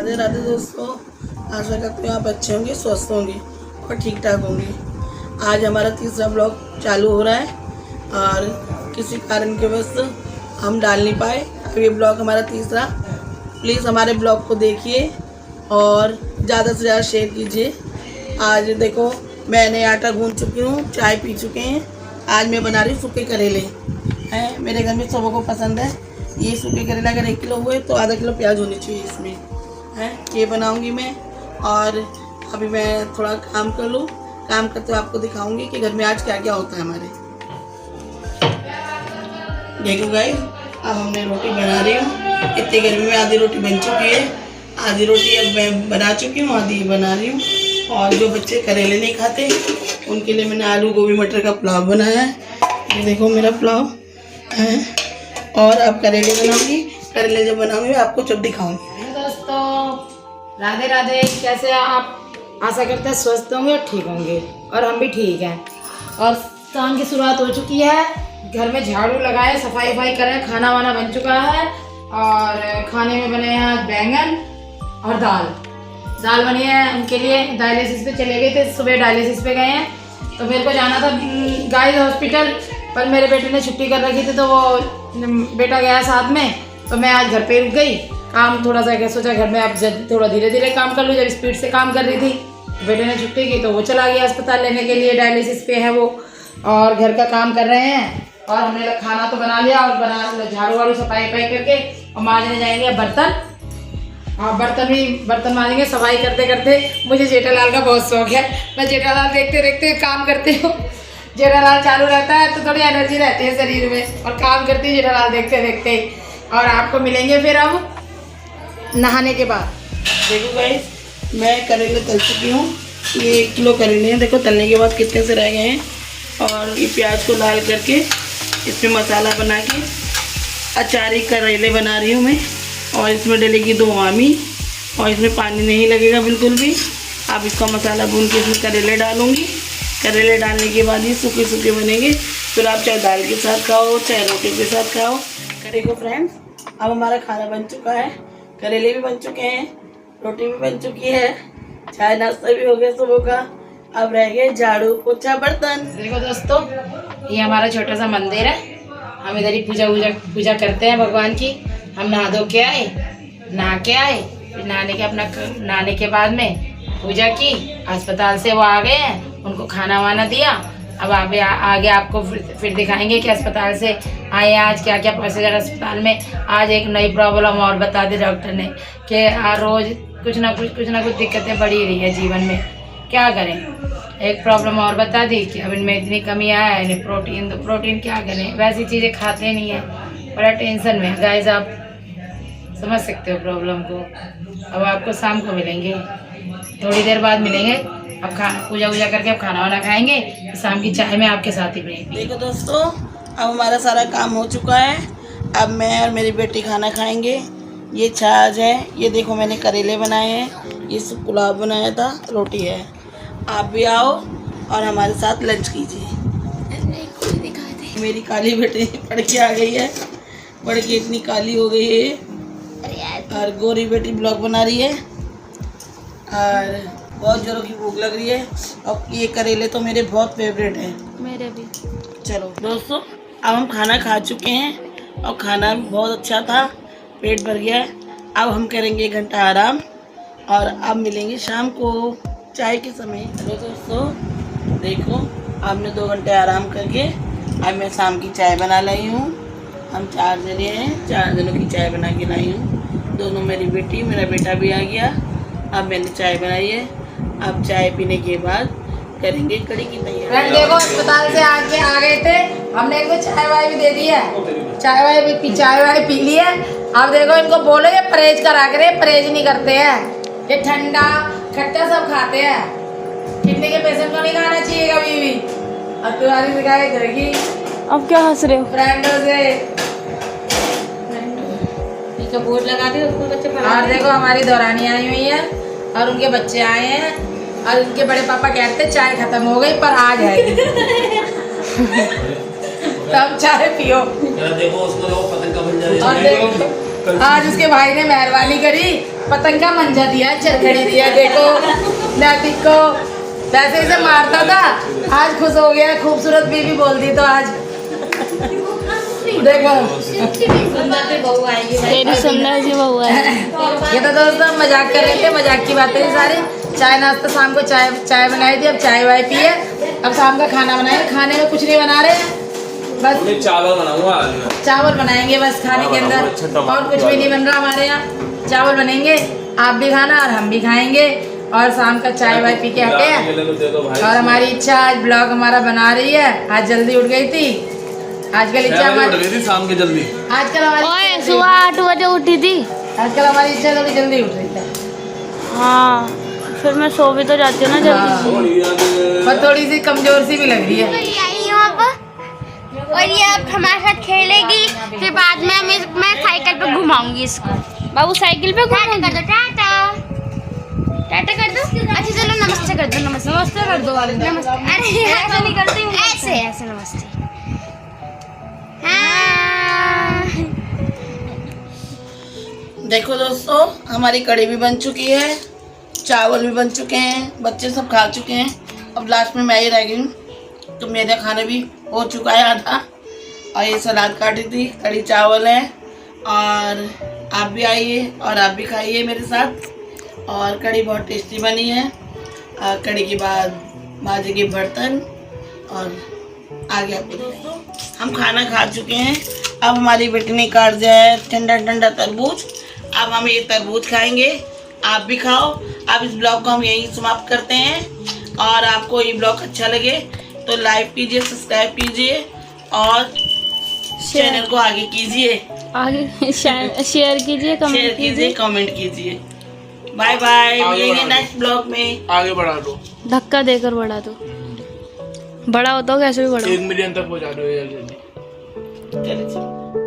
राधे राधे दोस्तों, आशा करती हूँ आप अच्छे होंगे, स्वस्थ होंगे और ठीक ठाक होंगे। आज हमारा तीसरा ब्लॉग चालू हो रहा है और किसी कारण के वजह से हम डाल नहीं पाए। अब ये ब्लॉग हमारा तीसरा, प्लीज़ हमारे ब्लॉग को देखिए और ज़्यादा से ज़्यादा शेयर कीजिए। आज देखो मैंने आटा गूंद चुकी हूँ, चाय पी चुके हैं। आज मैं बना रही हूँ सूखे करेले हैं, मेरे घर में सबों को पसंद है। ये सूखे करेले अगर 1 किलो हुए तो आधा किलो प्याज होनी चाहिए इसमें, हैं ये बनाऊंगी मैं। और अभी मैं थोड़ा काम कर लूँ, काम करते हुए आपको दिखाऊंगी कि घर में आज क्या क्या होता है हमारे। देखो गाइस, अब हमने रोटी बना रही हूँ। इतनी गर्मी में आधी रोटी बन चुकी है, आधी रोटी अब मैं बना चुकी हूँ, आधी बना रही हूँ। और जो बच्चे करेले नहीं खाते उनके लिए मैंने आलू गोभी मटर का पुलाव बनाया है। ये देखो मेरा पुलाव है। और अब करेले बनाऊंगी, करेले जब बनाऊंगी आपको जब दिखाऊंगी। दोस्तों राधे राधे, कैसे आप? आशा करते हैं स्वस्थ होंगे और ठीक होंगे, और हम भी ठीक हैं। और शाम की शुरुआत हो चुकी है, घर में झाड़ू लगाए, सफाई वफाई करें, खाना वाना बन चुका है। और खाने में बने हैं बैंगन और दाल बनी है। उनके लिए डायलिसिस पे चले गए थे, सुबह डायलिसिस पे गए हैं। तो मेरे को जाना था गाइस हॉस्पिटल, पर मेरे बेटे ने छुट्टी कर रखी थी तो वो बेटा गया साथ में। तो मैं आज घर पे रुक गई, काम थोड़ा सा सोचा घर में अब थोड़ा धीरे धीरे काम कर लूँ। जब स्पीड से काम कर रही थी तो बेटे ने छुट्टी की तो वो चला गया अस्पताल लेने के लिए, डायलिसिस पे है वो। और घर का काम कर रहे हैं और हमने खाना तो बना लिया और झाड़ू वाड़ू सफाई करके और मांजने जाएंगे बर्तन। हाँ बर्तन मांजेंगे सफाई करते करते। मुझे जेठालाल का बहुत शौक है, मैं जेठालाल देखते देखते काम करती हूँ। जेठालाल चालू रहता है तो थोड़ी एनर्जी रहती है शरीर में, और काम करती हूँ जेठालाल देखते देखते। और आपको मिलेंगे फिर अब नहाने के बाद। देखो गाइस, मैं करेले तल चुकी हूँ। ये 1 किलो करेले हैं, देखो तलने के बाद कितने से रह गए हैं। और ये प्याज को लाल करके इसमें मसाला बना के अचारी करेले बना रही हूँ मैं। और इसमें डलेगी 2 आमी और इसमें पानी नहीं लगेगा बिल्कुल भी। अब इसका मसाला भून के इसमें करेले डालूँगी। करेले डालने के बाद ये सूखे सूखे बनेंगे, फिर आप चाहे दाल के साथ खाओ चाहे रोटी के साथ खाओ। देखो फ्रेंड्स, अब हमारा खाना बन चुका है, करेले भी बन चुके हैं, रोटी भी बन चुकी है, चाय नाश्ता भी हो गया सुबह का। अब रह गए झाड़ू पोछा बर्तन। देखो दोस्तों, ये हमारा छोटा सा मंदिर है, हम इधर ही पूजा करते हैं भगवान की। हम नहा धो के आए, फिर नहाने के बाद में पूजा की। अस्पताल से वो आ गए हैं, उनको खाना वाना दिया। अब आगे आपको फिर दिखाएंगे कि अस्पताल से आए आज क्या क्या प्रोसीजर अस्पताल में। आज एक नई प्रॉब्लम और बता दी डॉक्टर ने कि रोज कुछ ना कुछ दिक्कतें बढ़ी रही है जीवन में, क्या करें। एक प्रॉब्लम और बता दी कि अब इनमें इतनी कमी आया है, इन्हें प्रोटीन क्या करें, वैसी चीज़ें खाते नहीं है, बड़ा टेंशन में है गाइस। आप समझ सकते हो प्रॉब्लम को। अब आपको शाम को मिलेंगे, थोड़ी देर बाद मिलेंगे। अब पूजा करके अब खाना वाना खाएंगे, शाम की चाय में आपके साथ ही पिएंगे। देखो दोस्तों, अब हमारा सारा काम हो चुका है। अब मैं और मेरी बेटी खाना खाएंगे। ये छाछ है, ये देखो मैंने करेले बनाए हैं, ये सब पुलाव बनाया था, रोटी है। आप भी आओ और हमारे साथ लंच कीजिए। मेरी काली बेटी पढ़ के आ गई है, पढ़ के इतनी काली हो गई है। और गोरी बेटी ब्लॉग बना रही है और बहुत जोरों की भूख लग रही है। और ये करेले तो मेरे बहुत फेवरेट हैं, मेरे भी। चलो दोस्तों, अब हम खाना खा चुके हैं और खाना भी बहुत अच्छा था, पेट भर गया है। अब हम करेंगे 1 घंटा आराम और अब मिलेंगे शाम को चाय के समय। चलो दोस्तों, देखो आपने 2 घंटे आराम करके अब मैं शाम की चाय बना लाई हूँ। हम 4 जने हैं, 4 जनों की चाय बना के लाई हूँ। दोनों मेरी बेटी, मेरा बेटा भी आ गया। अब मैंने चाय बनाई है। अब चाय पीने के बाद करेंगे कड़ी की तैयारी। देखो अस्पताल से आके आ गए थे, हमने इनको चाय वाय भी दे दी है, चाय वाय पी ली है। अब देखो इनको बोलो ये परहेज करा करे, परहेज नहीं करते हैं, ये ठंडा खट्टा सब खाते हैं। किडनी के पेशेंट को नहीं खाना चाहिए कभी भी। अब तुम्हारी शिकायत होगी। अब क्या हंस रहे हो? फ्रेंडों से बोर्ड लगा दे, उसको बच्चे पढ़ा। और देखो हमारी दौरानी आई हुई है और उनके बच्चे आए हैं और उनके बड़े पापा कहते हैं चाय खत्म हो गई पर आ जाएगी। तब चाय पियो। देखो उसको पतंग का बन और देखो आज उसके भाई ने मेहरबानी करी, पतंग का मंजा दिया, चरखड़ी दिया। देखो नैतिक को वैसे इसे मारता था, आज खुश हो गया, खूबसूरत बीवी बोल दी तो आज देखो तेरी सुंदर सी बहू है। ये तो दोस्तों मजाक कर रहे थे, मजाक की बातें ही सारी। चाय नाश्ता शाम को चाय बनाई थी, अब चाय वाय पिए, अब शाम का खाना बनाएंगे। खाने में कुछ नहीं बना रहे हैं, बस चावल बनाऊंगा आज। चावल बनाएंगे बस खाने के अंदर, और कुछ भी नहीं बन रहा हमारे यहाँ। चावल बनेंगे, आप भी खाना और हम भी खाएंगे, और शाम का चाय वाय पी के हटे हैं। और हमारी इच्छा आज ब्लॉग हमारा बना रही है। आज जल्दी उठ गई थी, आजकल इच्छा हमारी शाम के जल्दी। आजकल हमारी ओए सुबह 8 बजे उठी थी। आजकल हमारी इच्छा थोड़ी जल्दी उठ रही है। हाँ फिर मैं सो भी तो जाती हूँ ना जल्दी। और थोड़ी सी कमजोर सी भी लग रही है। आई हूँ अब, और ये अब हमारे साथ खेलेगी, फिर बाद में मैं साइकिल पे घुमाऊंगी इसको। बाबू साइकिल पे टाटा कर दो, टाटा टाटा कर दो। अच्छा चलो नमस्ते कर दो, नमस्ते नमस्ते कर दो वाले। नमस्ते। अरे ऐसे नहीं करती हूँ, ऐसे ऐसे नमस्ते। हाँ। देखो दोस्तों, हमारी कढ़ी भी बन चुकी है, चावल भी बन चुके हैं, बच्चे सब खा चुके हैं। अब लास्ट में मैं ही रह गई हूँ, तो मेरा खाना भी हो चुका है आधा। और ये सलाद काटी थी, कढ़ी चावल है, और आप भी आइए और आप भी खाइए मेरे साथ। और कढ़ी बहुत टेस्टी बनी है। कढ़ी के बाद माजेंगे बर्तन, और आगे आपको दोस्तों हम खाना खा चुके हैं। अब हमारी बेटी ने काट दिया है ठंडा ठंडा तरबूज। अब हम ये तरबूज खाएंगे, आप भी खाओ। अब इस ब्लॉग को हम यहीं समाप्त करते हैं। और आपको ये ब्लॉग अच्छा लगे तो लाइक कीजिए, सब्सक्राइब कीजिए, और चैनल को आगे कीजिए, आगे शेयर कीजिए, कमेंट कीजिए, कमेंट कीजिए। बाय बाय, मिलेंगे नेक्स्ट ब्लॉग में। आगे बढ़ा दो, धक्का देकर बढ़ा दो। बड़ा होता हो कैसे भी बड़ा हो। 1 मिलियन तक पहुंचा दो ये जल्दी। चलिए।